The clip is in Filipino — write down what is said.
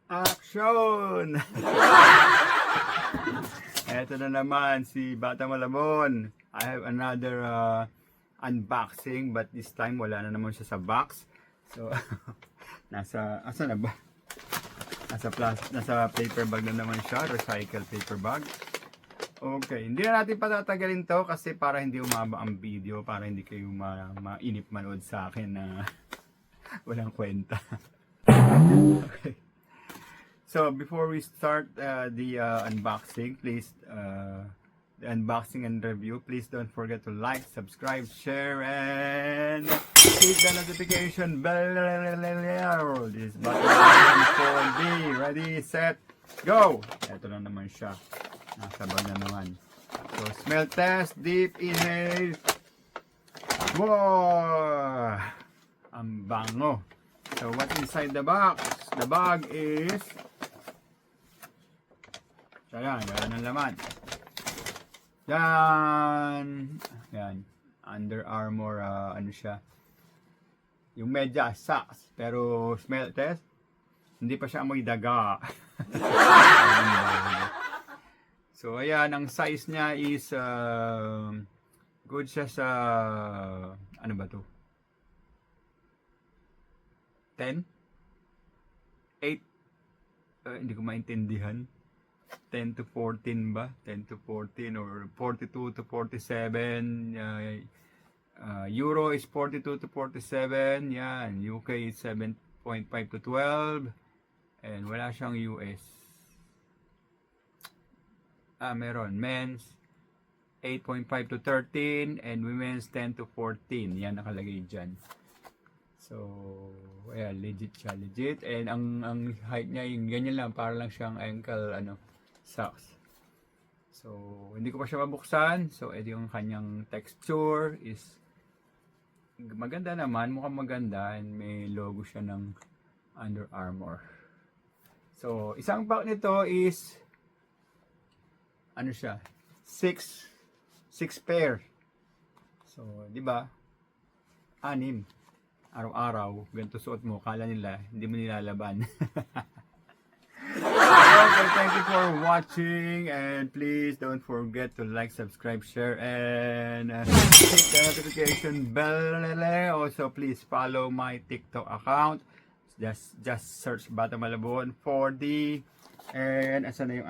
Action! Eto na naman si Bata Malabon. I have another unboxing, but this time wala na naman siya sa box. So, asa na ba? Nasa paper bag na naman siya, recycle paper bag. Okay, hindi na natin patatagalin to kasi para hindi umaba ang video, para hindi kayo mainip manood sa akin na walang kwenta. Okay. So before we start the unboxing, please the unboxing and review, please don't forget to like, subscribe, share, and hit the notification bell. This button for B. Ready, set, go! Ito na naman siya. Nasa bag na naman. So smell test, deep inhale. Wow! Ang bango. So what's inside the box? The bag is yan ang laman. Yan. Under Armour, ano siya. Yung medyas, socks. Pero smell test, hindi pa siya amoy daga. So ayan, ang size niya is good siya sa ano ba to? 10? 8? Hindi ko maintindihan. 10 to 14 ba? 10 to 14 or 42 to 47. Euro is 42 to 47. Yan. UK is 7.5 to 12. And wala siyang US. Meron. Men's 8.5 to 13 and women's 10 to 14. Yan nakalagay dyan. So, ayan, legit siya, legit. And ang height niya, yung ganyan lang, para lang siyang ankle, socks. So, hindi ko pa siya mabuksan. So, ito yung kanyang texture is maganda naman, mukhang maganda, and may logo siya ng Under Armour. So, isang pack nito is ano siya? 6 pair. So, di ba? 6. Araw-araw, ganito suot mo, kala nila, hindi mo nilalaban. Okay, thank you for watching, and please don't forget to like, subscribe, share, and hit the notification bell. Also, please follow my TikTok account. Just search Bata Malabon 4D, and asan na yung